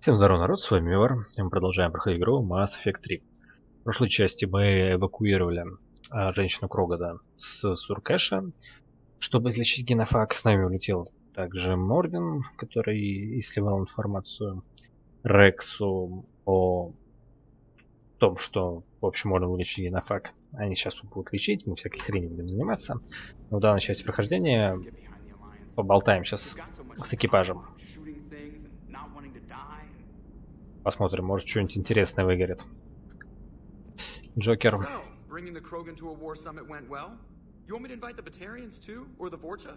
Всем здорова, народ, с вами Удар, и мы продолжаем проходить игру Mass Effect 3. В прошлой части мы эвакуировали женщину Крогода с Суркэша, чтобы излечить генофаг. С нами улетел также Морден, который и сливал информацию Рексу о том, что, в общем, можно вылечить генофаг. Они сейчас будут лечить, мы всякой хренью будем заниматься. Но в данной части прохождения поболтаем сейчас с экипажем. Посмотрим, может что-нибудь интересное выгорит. Джокер.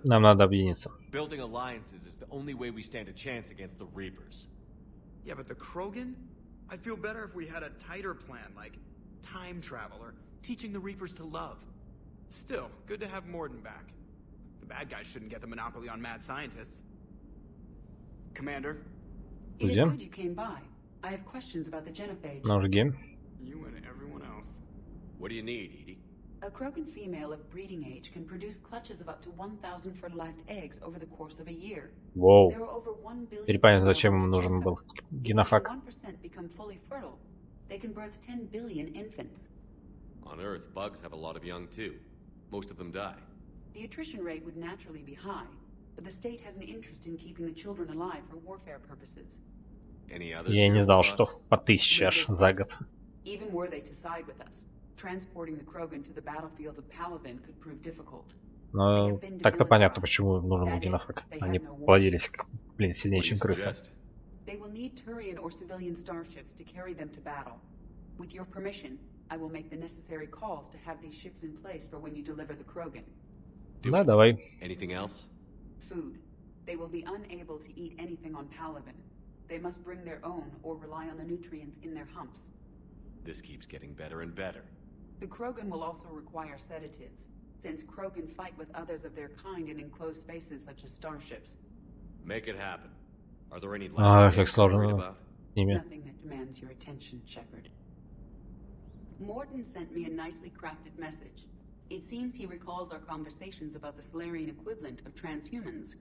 Нам надо объединиться. I'd feel better if we had a tighter plan, like time travel or teaching the Reapers to love. Still, good to have Morden back. The bad guys shouldn't get the monopoly on mad scientists. Commander? It is good you came by. I have questions about the genophage. Ножги. You and everyone else. What do you need, Edie? A Krogan female of breeding age can produce clutches of up to 1,000 fertilized eggs over the course of a year. Воу. There are over 1 billion. Теперь понятно, зачем им нужен был генофаг. 1% become fully fertile. They can birth 10 billion infants. On Earth, bugs have a lot of young too. Most of them die. The attrition rate would naturally be high, but the state has an interest in keeping the children alive for warfare purposes. Я не знал, что по 1000 аж за год. Even were they to side with us, transporting the Krogan to the battlefields of Palaven could prove difficult. Но так-то понятно, почему нужен был генофаг. Они плодились, блин, сильнее, чем крысы. They will need Turian or civilian starships to carry them to battle. With your permission, I will make the necessary calls to have these ships in place for when you deliver the Krogan. Да, давай. Anything else? Food. They will be unable to eat anything on Palaven. They must bring their own or rely on the nutrients in their humps. This keeps getting better and better. The Krogan will also require sedatives, since Krogan fight with others of their kind in enclosed spaces such as starships. Make it happen. Are there any как сложно с ними. Nothing that demands your attention, Shepard. Morden sent me a nicely crafted message. It seems he recalls our conversations about the Solarian equivalent of transhumans.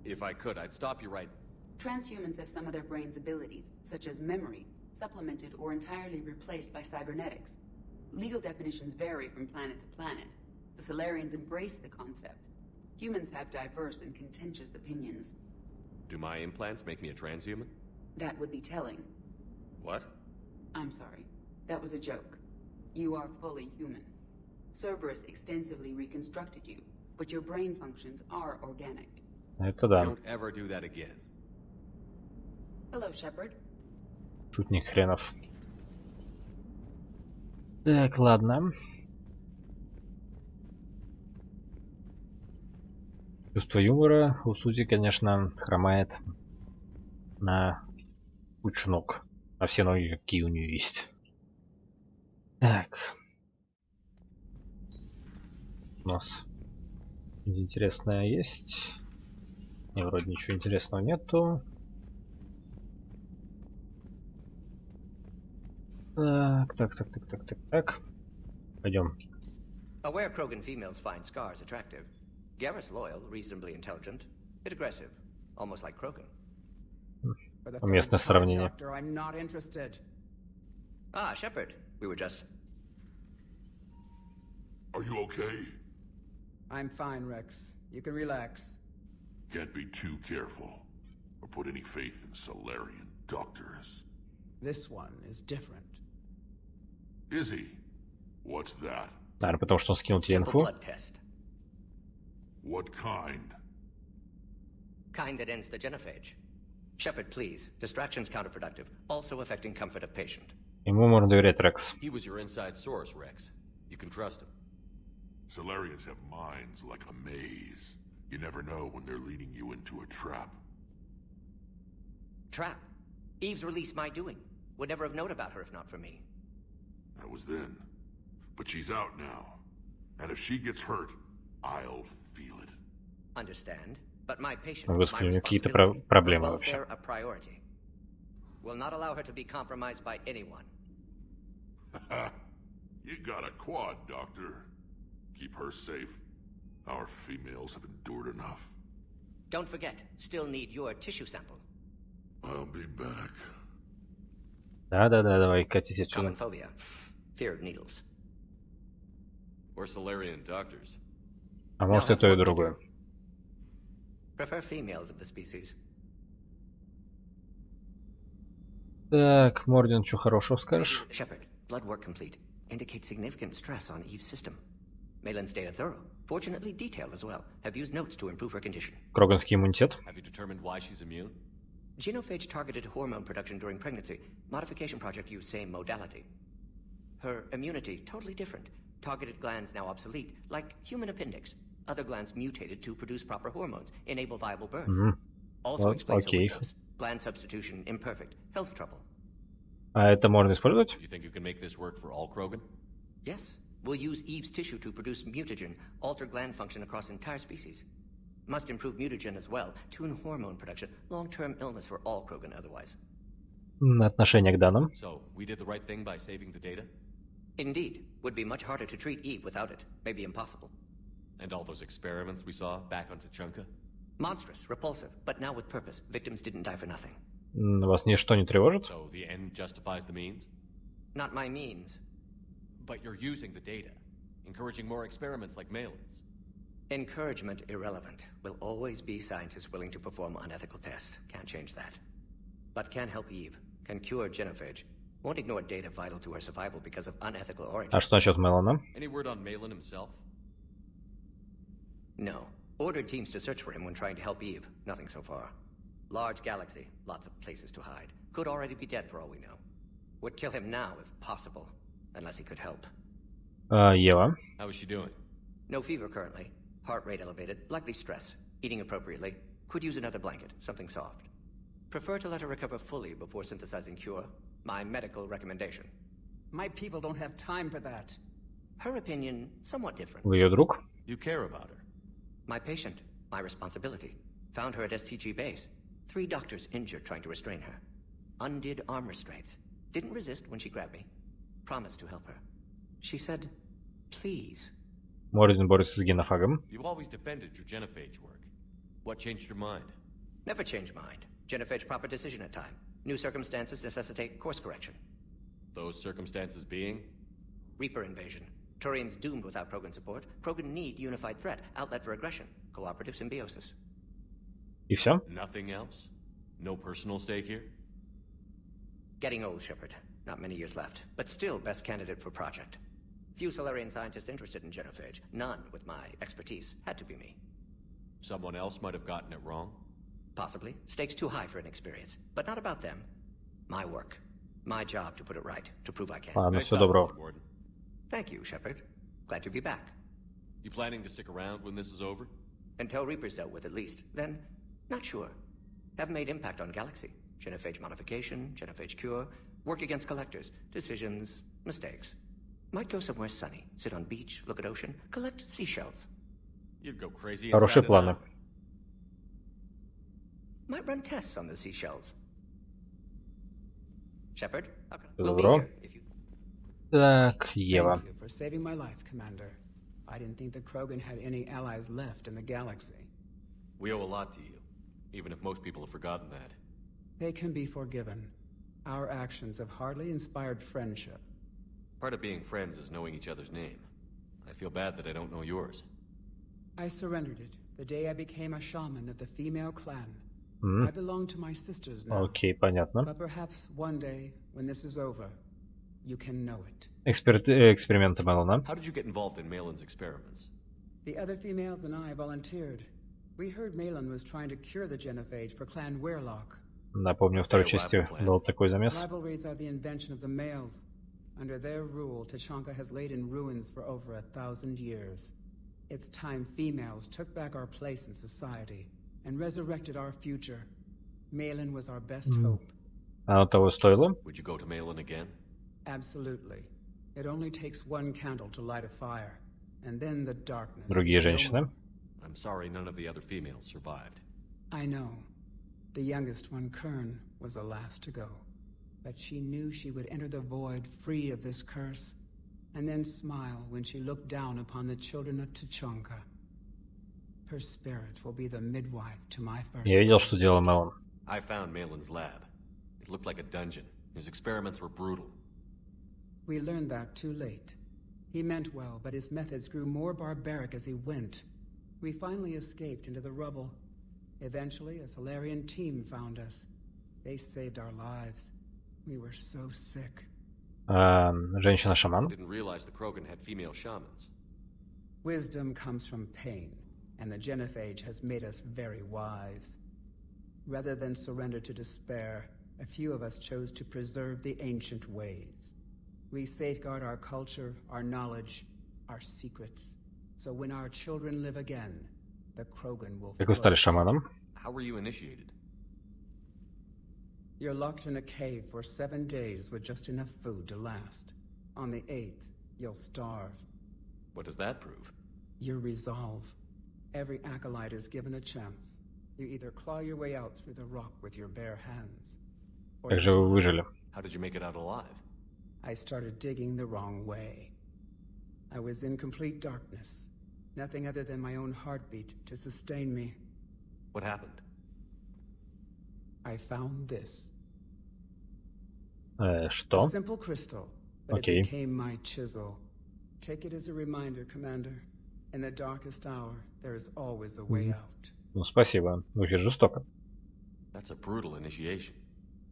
If I could, I'd stop you right. Transhumans have some of their brain's abilities, such as memory, supplemented or entirely replaced by cybernetics. Legal definitions vary from planet to planet. The Solarians embrace the concept. Humans have diverse and contentious opinions. Do my implants make me a transhuman? That would be telling. What? I'm sorry. That was a joke. You are fully human. Cerberus extensively reconstructed you, but your brain functions are organic. Это да. Don't ever do that again. Hello, Shepard. Шутник хренов. Так, ладно. Чувство юмора у Сузи, конечно, хромает на кучу ног. На все ноги, какие у нее есть. Так. У нас интересное есть. Не, вроде ничего интересного нету. Так. Пойдем. Aware Krogan females find scars attractive. Garrus loyal, reasonably intelligent, bit aggressive, almost like Krogan. Уместное сравнение. I'm not interested. Ah, Shepard, we were just... Are you okay? I'm fine, Rex. You can relax. Can't be too careful, or put any faith in Solarian doctors. This one is different. Is he? What's that? Наверное, потому что он скинул тебе Simple инфу. blood test. What kind? Kind that ends the genophage. Shepard, please. Distraction's counterproductive, also affecting comfort of patient. Ему можно доверять, Рекс. He was your inside source, Rex. You can trust him. Solarians have minds like a maze. You never know when they're leading you into a trap. Trap. Eve's release my doing. Would never have known about her if not for me. That was then. But she's out now. And if she gets hurt, I'll feel it. Understand. But my patient, Господи, у my него какие-то responsibility, проблемы her вообще. welfare a priority. Will not allow her to be compromised by anyone. You got a quad, Doctor. Keep her safe. Our females have endured enough. Don't forget, still need your tissue sample. I'll be back. Да-да-да, давай, катись отсюда. Common phobia. Fear of needles. Or Solarian doctors. А может и то, и другое. Prefer females of the species. Так, Мордин, что хорошего скажешь? Shepard, blood work complete. Indicates significant stress on Eve's system. Malin's data thorough. Fortunately detailed as well. Have used notes to improve her condition. Кроганский иммунитет. Have you determined why she's immune? Genophage targeted hormone production during pregnancy. Modification project used same modality. Her immunity totally different. Targeted glands now obsolete, like human appendix. Other glands mutated to produce proper hormones, enable viable birth. Also explains her weakness. Gland substitution imperfect. Health trouble. А это можно использовать? You think you can make this work for all Krogan? Yes. We'll use Eve's tissue to produce mutagen, alter gland function across entire species. Must improve mutagen as well, tune hormone production, long-term illness for all Krogan otherwise. Отношение к данным. So, we did the right thing by saving the data? Indeed. Would be much harder to treat Eve without it. Maybe impossible. And all those experiments we saw back on Tuchanka? Monstrous, repulsive, but now with purpose. Victims didn't die for nothing. Вас ничто не тревожит? So, the end justifies the means? Not my means. But you're using the data, encouraging more experiments like Malin's. Encouragement irrelevant. Will always be scientists willing to perform unethical tests. Can't change that. But can help Eve. Can cure genophage. Won't ignore data vital to her survival because of unethical origins. А что насчет Мелана? Any word on Malin himself? No. Ordered teams to search for him when trying to help Eve. Nothing so far. Large galaxy. Lots of places to hide. Could already be dead for all we know. Would kill him now if possible. Unless he could help. Ева. How is she doing? No fever currently. Heart rate elevated. Likely stress. Eating appropriately. Could use another blanket. Something soft. Prefer to let her recover fully before synthesizing cure. My medical recommendation. My people don't have time for that. Her opinion, somewhat different. Вы ее друг? You care about her. My patient. My responsibility. Found her at STG base. 3 doctors injured trying to restrain her. Undid arm restraints. Didn't resist when she grabbed me. Promised to help her. She said, please. Мордин борется с генофагом. You always defended your genophage work. What changed your mind? Never change mind. Genophage proper decision at time. New circumstances necessitate course correction. Those circumstances being? Reaper invasion. Turians doomed without Krogan support. Krogan need unified threat. Outlet for aggression. Cooperative symbiosis. И все? Nothing else? No personal stake here? Getting old, Shepard. Not many years left. But still best candidate for project. Few Solarian scientists interested in genophage. None with my expertise. Had to be me. Someone else might have gotten it wrong? Possibly. Stakes too high for inexperience. But not about them. My work. My job to put it right. To prove I can. Ладно, Nice всего talking доброго. to you, Warden. Thank you, Shepard. Glad to be back. You planning to stick around when this is over? Until Reaper's dealt with at least. Then, not sure. Have made impact on Galaxy. Genophage modification, genophage cure, work against collectors, decisions, mistakes. Might go somewhere sunny, sit on beach, look at ocean, collect seashells. You'd go crazy Хорошие inside an планы. hour. Might run tests on the seashells. Shepard? Okay. Всего We'll be доброго. here if you... Так, Ева. Thank you for saving my life, Commander. I didn't think the Krogan had any allies left in the galaxy. We owe a lot to you, even if most people have forgotten that. They can be forgiven. Our actions have hardly inspired friendship. Part of being friends is knowing each other's name. I feel bad that I don't know yours. I surrendered it the day I became a shaman of the female clan. I belong to my sisters now. Окей, понятно. But perhaps one day, when this is over, you can know it. Эксперименты Мелана. How did you get involved in Malin's experiments? The other females and I volunteered. We heard Malin was trying to cure the genophage for Clan Weirlock. Напомню, во второй части был такой замес. Rivalries are the invention of the males. Under their rule, Tuchanka has laid in ruins for over 1,000 years. It's time females took back our place in society and resurrected our future. Malin was our best hope. Оно того стоило? Would you go to Malin again? Absolutely. It only takes one candle to light a fire, and then the darkness. Другие is no женщины? more. I'm sorry none of the other females survived. I know. The youngest one, Kern, was the last to go. But she knew she would enter the void free of this curse, and then smile when she looked down upon the children of Tuchanka. Her spirit will be the midwife to my first. Я видел, что делал Мелан. I found Malin's lab. It looked like a dungeon. His experiments were brutal. We learned that too late. He meant well, but his methods grew more barbaric as he went. We finally escaped into the rubble. Eventually, a Solarian team found us. They saved our lives. We were so sick. Женщина-шаман. Didn't realize the Krogan had female shamans. Wisdom comes from pain, and the genophage has made us very wise. Rather than surrender to despair, a few of us chose to preserve the ancient ways. We safeguard our culture, our knowledge, our secrets. So when our children live again, the Krogan will Как вы стали шаманом? How were you initiated? You're locked in a cave for 7 days with just enough food to last. On the 8th, you'll starve. What does that prove? Your resolve. Every acolyte is given a chance. You either claw your way out through the rock with your bare hands, or Как же вы выжили? How did you make it out alive? I started digging the wrong way. I was in complete darkness. Nothing other than my own heartbeat to sustain me. What happened? I found this. Что? A simple crystal, but Okay. it became my chisel. Take it as a reminder, Commander. In the darkest hour, there is always a way out. Ну, спасибо. Очень жестоко. That's a brutal initiation.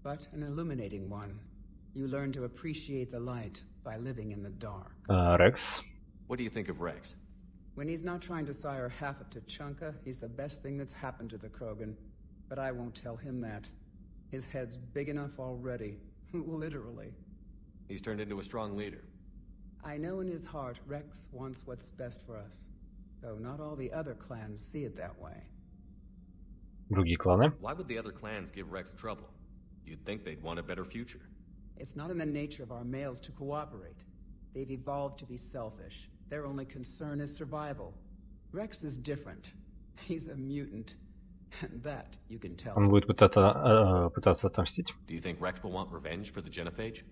But an illuminating one. You learn to appreciate the light by living in the dark. Рекс. What do you think of Rex? When he's not trying to sire half of Tuchanka, he's the best thing that's happened to the Krogan. But I won't tell him that. His head's big enough already. Literally. He's turned into a strong leader. I know in his heart Rex wants what's best for us. Though not all the other clans see it that way. Другие кланы. Why would the other clans give Rex trouble? You'd think they'd want a better future. It's not in the nature of our males to cooperate. They've evolved to be selfish. Their only concern is survival. Rex is different. He's a mutant. And that you can tell. Он будет пытаться отомстить. Do you think Rex will want revenge for the genophage?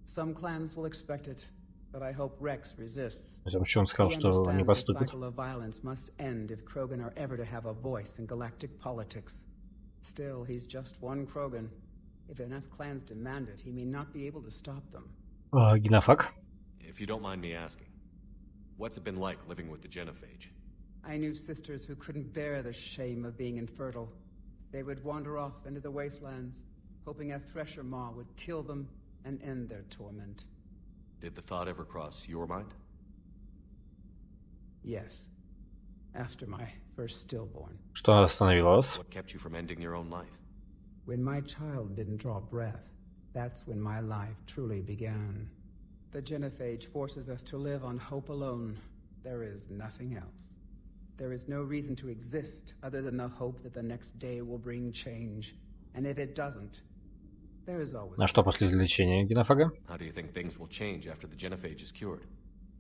Some clans will expect it, but I hope Rex resists. Потому что он сказал, He что не understands the поступит. cycle of violence must end if Krogan are ever to have a voice in galactic politics. Still, he's just one Krogan. If enough clans demand it, he may not be able to stop them. Генофаг. If you don't mind me asking, what's it been like living with the genophage? I knew sisters who couldn't bear the shame of being infertile. They would wander off into the wastelands, hoping a thresher maw would kill them and end their torment. Did the thought ever cross your mind? Yes. After my first stillborn. Что остановило вас? What kept you from ending your own life? When my child didn't draw breath, that's when my life truly began. The genophage forces us to live on hope alone. There is nothing else. There is no reason to exist other than the hope that the next day will bring change. And if it doesn't, there is always... А что после излечения генофага? How do you think things will change after the genophage is cured?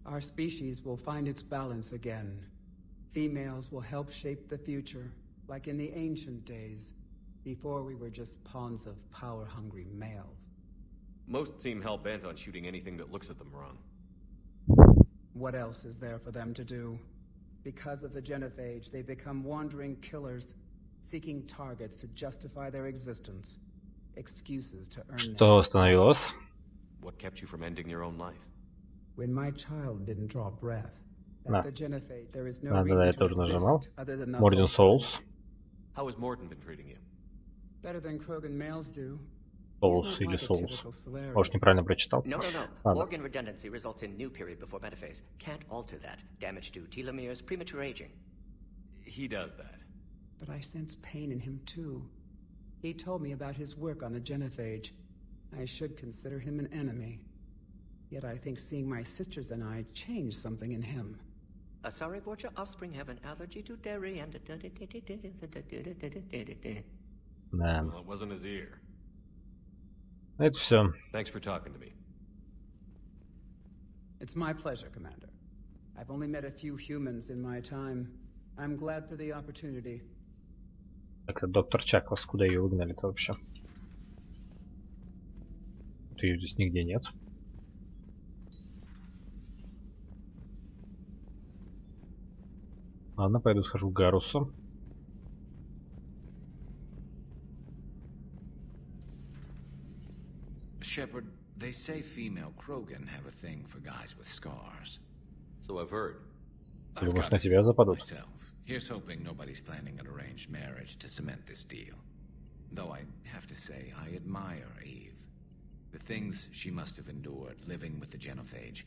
Our species will find its balance again. Females will help shape the future, like in the ancient days, before we were just pawns of power-hungry males. Most seem hell-bent on shooting anything that looks at them wrong. What else is there for them to do? Because of the genophage, they become wandering killers, seeking targets to justify their existence. Excuses to earn Что остановило вас? What kept you from ending your own life? When my child didn't draw breath, Да. at the genophage, there is no Да, reason я to тоже нажимал. exist other than the Morden hope. Souls. How has Morden been treating you? Better than Krogan males do. Souls He's not или like a Souls. typical Solarian. Может, неправильно прочитал? No. Ладно. Organ redundancy results in new period before metaphase. Can't alter that. Damage to telomeres, premature aging. He does that. But I sense pain in him too. He told me about his work on the genophage. I should consider him an enemy. Yet I think seeing my sisters and I changed something in him. Sorry, Borgia, offspring have an allergy to dairy and... Да. Well, it wasn't his ear. Это все. Thanks for talking to me. It's my pleasure, Commander. I've only met a few humans in my time. I'm glad for the opportunity. Так, доктор Чаклас, куда ее выгнали-то вообще? Тут ее здесь нигде нет. Ладно, пойду схожу к Гарусу. Shepard, they say female Krogan have a thing for guys with scars. So I've heard. Думаешь, на тебя западут? Myself. Here's hoping nobody's planning an arranged marriage to cement this deal. Though I have to say, I admire Eve. The things she must have endured living with the genophage.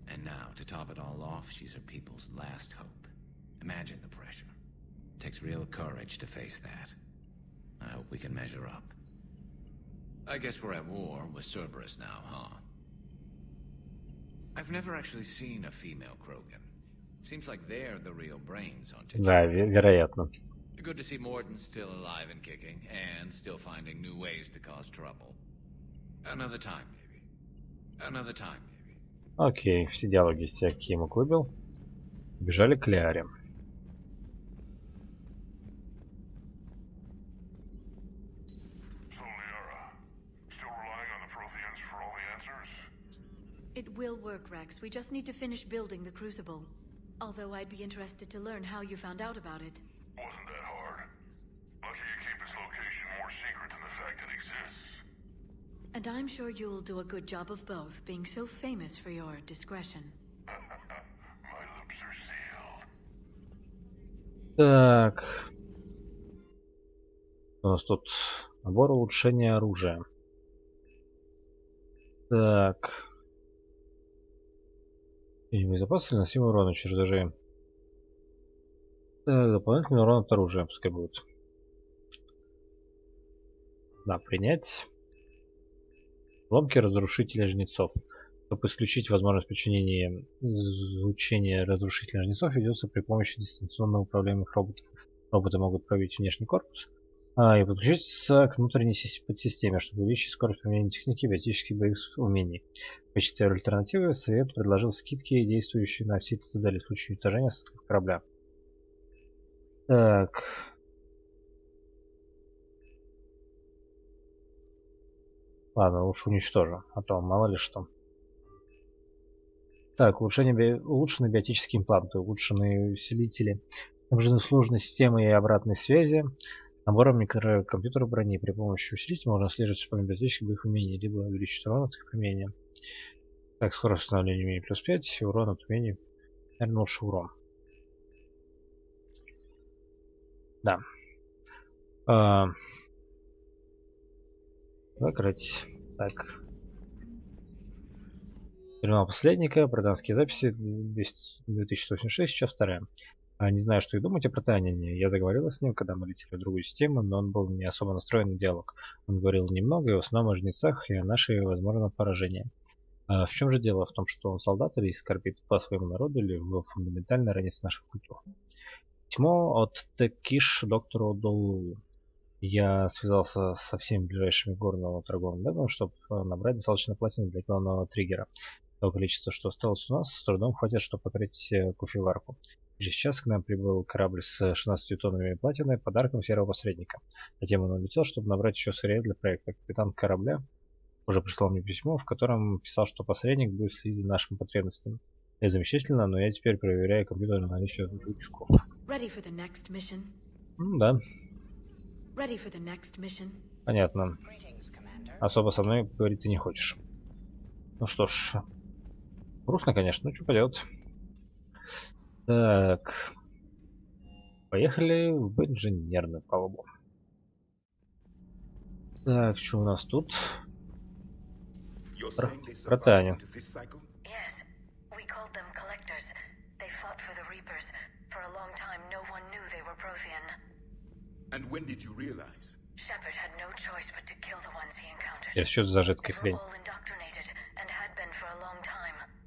And now, to top it all off, she's her people's last hope. Imagine the pressure. It takes real courage to face that. I hope we can measure up. I guess we're at war with Cerberus now, huh? I've never actually seen a female Krogan. Seems like they're the real brains on T'Challa. Да, вероятно. Good to see Morden's still alive and kicking, and still finding new ways to cause trouble. Another time, maybe. Another time, maybe. Окей, все диалоги из тех, кем их выбил. Бежали к Лиаре. It will work, Rex. We just need to finish building the Crucible. Although I'd be interested to learn how you found out about it. Wasn't that hard. Lucky you keep its location more secret than the fact it exists. And I'm sure you'll do a good job of both, being so famous for your discretion. My lips are sealed. Так. У нас тут набор улучшения оружия. Так. И запас наносимый урона через даже. Так, дополнительный урон от оружия, пускай будет. Да, принять. Ломки разрушителя жнецов. Чтобы исключить возможность причинения излучения разрушителя жнецов, ведется при помощи дистанционно управляемых роботов. Роботы могут пробить внешний корпус и подключиться к внутренней подсистеме, чтобы увеличить скорость применения техники и биотических боевых умений. В качестве альтернативы Совет предложил скидки, действующие на все цитадели в случае уничтожения остатков корабля. Так. Ладно, лучше уничтожу, а то мало ли что. Так, улучшенные биотические импланты, улучшенные усилители, снабжены сложной системой и обратной связи, набором микрокомпьютера брони. При помощи усилителя можно отслеживать исполнение биотических боевых умений, либо увеличить урон от их применения. Так, скорость восстановления умений плюс 5, урон от умений, наверное, лучше урон. Да. Закрыть. Так. Терминал посредника, британские записи, 2086, сейчас вторая. Не знаю, что и думать о протаянии. Я заговорила с ним, когда мы летели в другую систему, но он был не особо настроен на диалог. Он говорил немного, и в основном о жнецах и о нашей возможном поражении. В чем же дело? В том, что он солдат или скорбит по своему народу, или его фундаментально ранится наших культур? Письмо от Текиш доктору Долу. Я связался со всеми ближайшими горного торговым дебом, чтобы набрать достаточно платины для главного триггера. Того количества, что осталось у нас, с трудом хватит, чтобы покрыть кофеварку. Через час к нам прибыл корабль с 16 тоннами платины, подарком серого посредника. Затем он улетел, чтобы набрать еще сырья для проекта. Капитан корабля уже прислал мне письмо, в котором писал, что посредник будет следить за нашими потребностями. Это замечательно, но я теперь проверяю компьютер на наличие жучков. Да. Понятно. Особо со мной говорить ты не хочешь. Ну что ж. Грустно, конечно, ну что поделать. Так. Поехали в инженерную палубу. Так, что у нас тут? Про Таню. Что за жидкая хрень?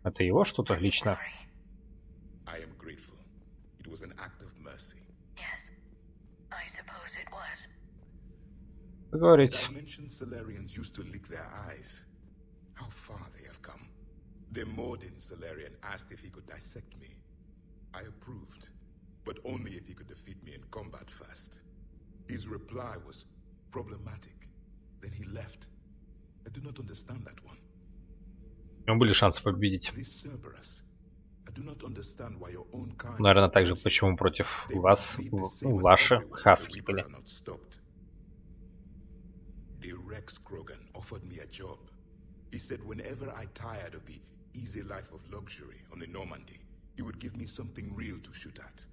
Это его что-то лично? Поговорить. The Morden Salarian asked if he could dissect me. I approved, but only if he could defeat me in combat first. His reply was problematic. Then he left. I do not understand that one. У него были шансы победить. Наверное, также почему против вас, ваши хаски были. He said whenever I tired of the easy life of luxury on the Normandy, he would give me something real to shoot at.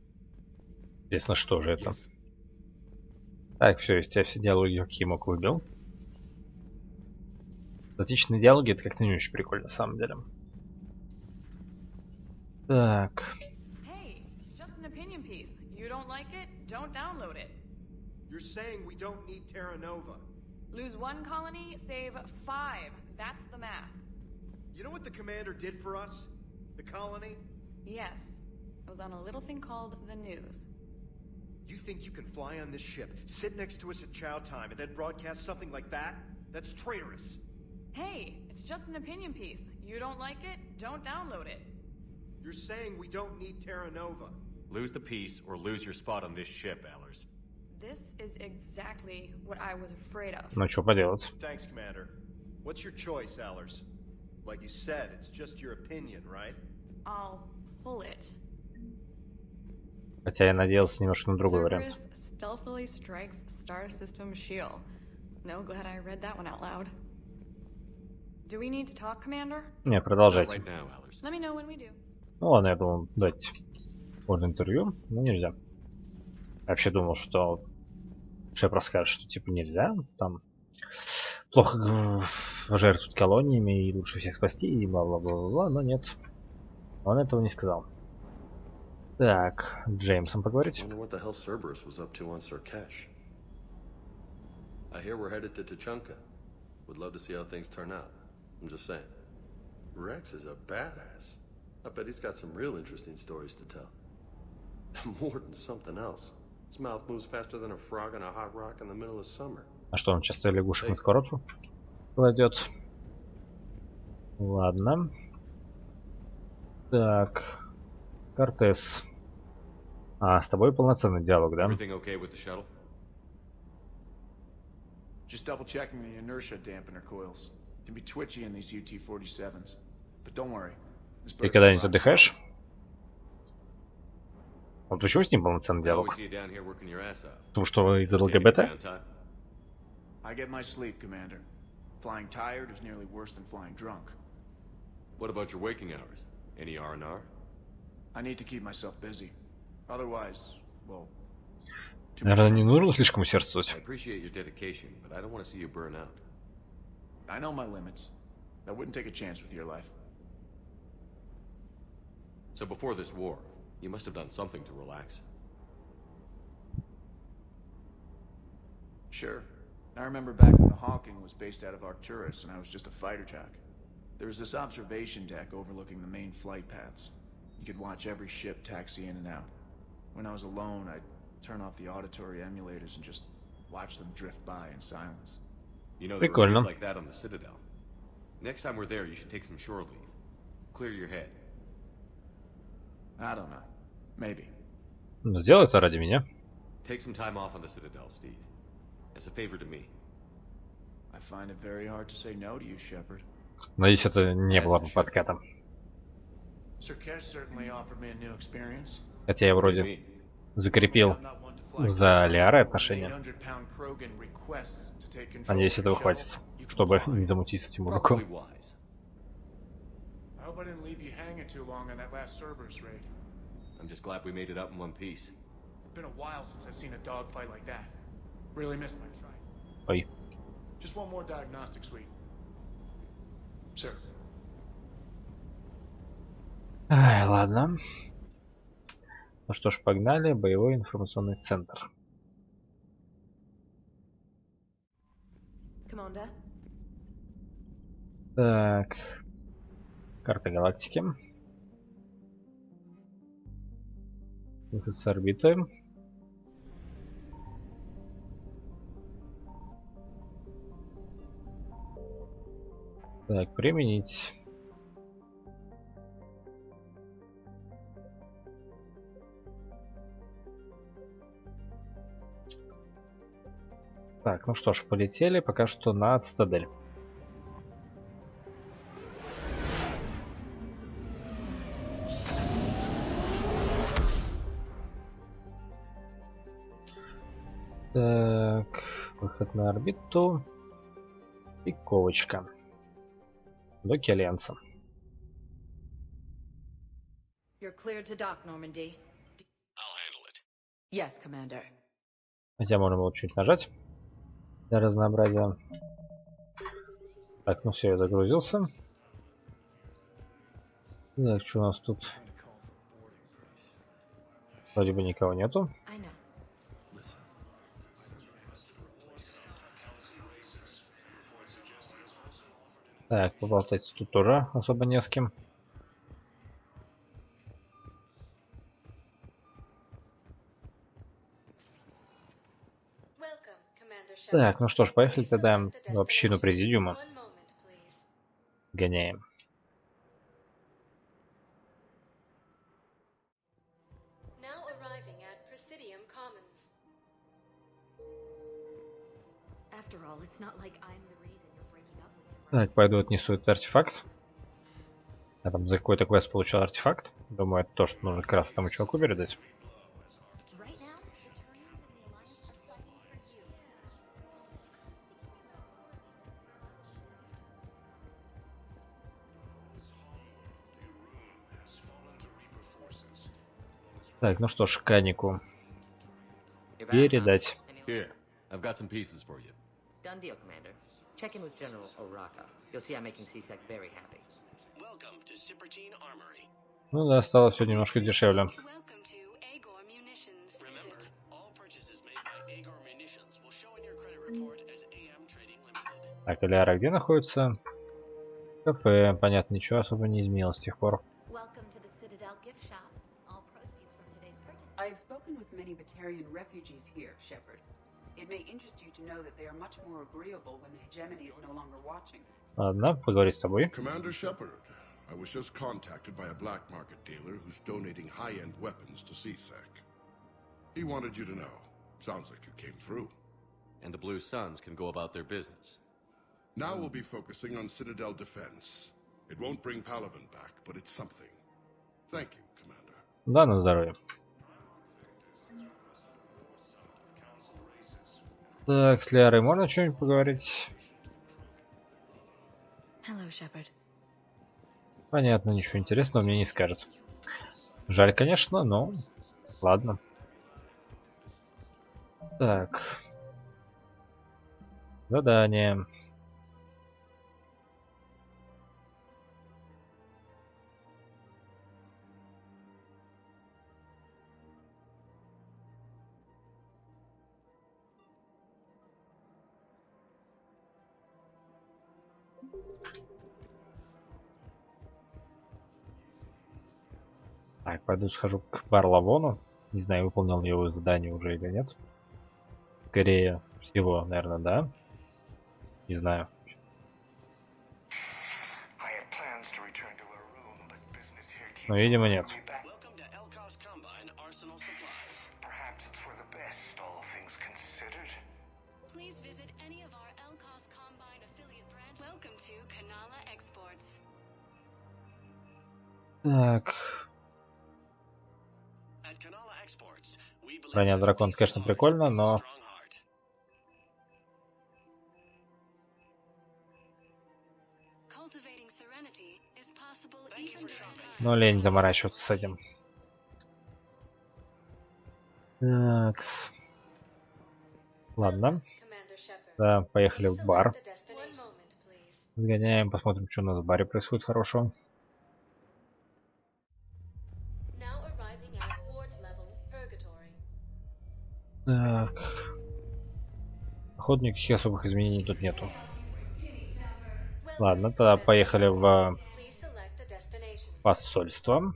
Интересно, что же это? Yes. Так, все, из тебя все диалоги какие мог выбил. Статичные диалоги это как-то не очень прикольно, на самом деле. Так. Hey, it's just an opinion piece. You don't like it? Don't download it. You're saying we don't need Terra Nova. Lose 1 colony, save 5. That's the math. You know what the commander did for us? The colony? Yes. It was on a little thing called the news. You think you can fly on this ship, sit next to us at chow time, and then broadcast something like that? That's traitorous. Hey, it's just an opinion piece. You don't like it? Don't download it. You're saying we don't need Terra Nova. Lose the piece or lose your spot on this ship, Allers. This is exactly what I was afraid of. Ну что поделать? Thanks, Commander. What's your choice, Allers? Like you said, it's just your opinion, right? I'll pull it. Хотя я надеялся немножко на другой вариант. Cerberus stealthily strikes star system shield. No, glad I read that one out loud. Do we need to talk, Commander? Не, продолжайте. Right now, Allers. Let me know when we do. Ну ладно, я думал дать можно интервью, но нельзя. Я вообще думал, что Шепард скажет, что типа нельзя, там плохо жертвуют колониями и лучше всех спасти и бла-бла-бла-бла, но нет. Он этого не сказал. Так, Джеймсом поговорить. I wonder what the hell Cerberus was up to on Surkesh. I hear we're headed to Tuchanka. Would love to see how things turn out. I'm just saying. Rex is a badass. I bet he's got some real interesting stories to tell. More than something else. His mouth moves faster than a frog on a hot rock in the middle of summer. А что, он часто лягушек на сковородку кладет? Ладно. Так. Кортес. А, с тобой полноценный диалог, да? Everything okay with the shuttle? Just double checking the inertia dampener coils. Can be twitchy in these UT-47s. But don't worry. Ты когда-нибудь отдыхаешь? Вот почему с ним полноценный диалог? Потому что из ЛГБТ? I get my sleep, Commander. Flying tired is nearly worse than flying drunk. What about your waking hours? Any R&R? I need to keep myself busy. Otherwise, well, наверное, не нужно слишком усердствовать. I appreciate your dedication, but I don't want to see you burn out. I know my limits. I wouldn't take a chance with your life. So before this war, you must have done something to relax. Sure. I remember back when the Hawking was based out of Arcturus and I was just a fighter jock. There was this observation deck overlooking the main flight paths. You could watch every ship taxi in and out. When I was alone, I'd turn off the auditory emulators and just watch them drift by in silence. You know, there are rooms like that on the Citadel. Next time we're there, you should take some shore leave. Clear your head. I don't know. Maybe. Сделай это ради меня. Take some time off on the Citadel, Steve. As a favor to me. I find it very hard to say no to you, Shepard. Надеюсь, это не было бы подкатом. Surkesh certainly offered me a new experience. Хотя я вроде закрепил за Лиарой отношения. Надеюсь, этого хватит, чтобы не замутить с этим мужиком. I'm just glad we made it up in one piece. Been a while since I've seen a dogfight like that. Really missed my try. Ой. Just one more diagnostic suite. Sir. Ай, ладно. Ну что ж, погнали. Боевой информационный центр. Commander. Так. Карта галактики. Выход с орбиты. Так, применить. Так, ну что ж, полетели пока что на цитадель. Так, выход на орбиту. Пиковочка. Доки Альянса. Хотя можно было чуть нажать для разнообразия. Так, ну все, я загрузился. Так, что у нас тут? Вроде бы никого нету. Так, поболтать тут тоже особо не с кем. Так, ну что ж, поехали тогда в общину президиума. Гоняем. Так, пойду отнесу этот артефакт. Я там за какой-то квест получил артефакт. Думаю, это то, что нужно как раз тому чуваку передать. Так, ну что ж, Канику передать. Ну да, стало все немножко дешевле. Так, Элиара где находится? Кафе. Понятно, ничего особо не изменилось с тех пор. I've spoken with many Batarian refugees here, Shepard. It may interest you to know that they are much more agreeable when the hegemony is no longer watching. Ладно, поговорить с тобой. Commander Shepard, I was just contacted by a black market dealer who's donating high-end weapons to CSEC. He wanted you to know. Sounds like you came through. And the Blue Suns can go about their business. Now we'll be focusing on Citadel defense. It won't bring Palaven back, but it's something. Thank you, Commander. Да, на здоровье. Так, с Лиарой можно что-нибудь поговорить? Hello, Shepard. Понятно, ничего интересного мне не скажет. Жаль, конечно, но ладно. Так. Задание. Так, пойду схожу к Барлавону. Не знаю, выполнил ли его задание уже или нет. Скорее всего, наверное, да. Не знаю. Но, видимо, нет. Так. Броня дракон, конечно, прикольно, но... Но лень заморачиваться с этим. Так. Ладно. Да, поехали в бар. Сгоняем, посмотрим, что у нас в баре происходит хорошего. Так. Походу, никаких особых изменений тут нету. Ладно, тогда поехали в посольство.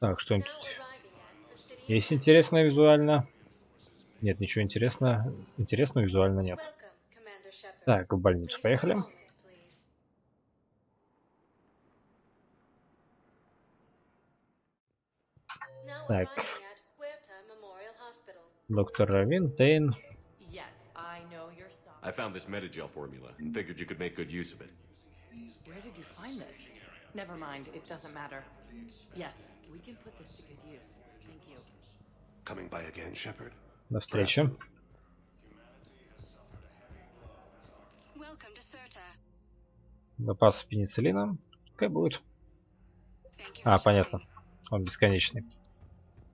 Так, что-нибудь есть интересное визуально? Нет, ничего интересного. Интересного визуально нет. Так, в больницу поехали. Так. Доктор Равин, Тейн. I found this metagel formula and figured you could make good use of it. Where did you find this? Never mind, it doesn't matter. Yes, we can put this to good use. Thank you. Coming by again, Shepard? До встречи. Запас пенициллина. Пускай будет. А, понятно. Он бесконечный.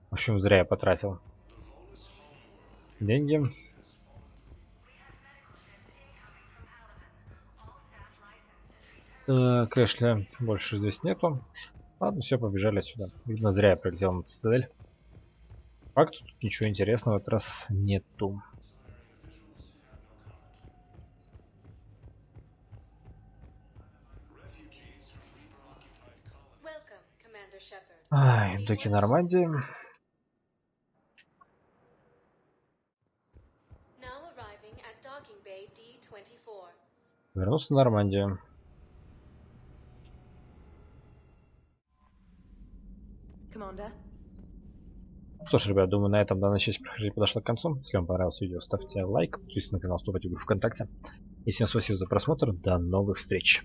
В общем, зря я потратил деньги. Кэшля больше здесь нету. Ладно, все, побежали отсюда. Видно, зря я прилетел на цитадель. Факт, тут ничего интересного в этот раз нету. Ай, доки Нормандии. Вернулся в Нормандию. Что ж, ребят, думаю, на этом данная часть прохождения подошла к концу. Если вам понравилось видео, ставьте лайк, подписывайтесь на канал, вступайте в группу ВКонтакте. И всем спасибо за просмотр. До новых встреч.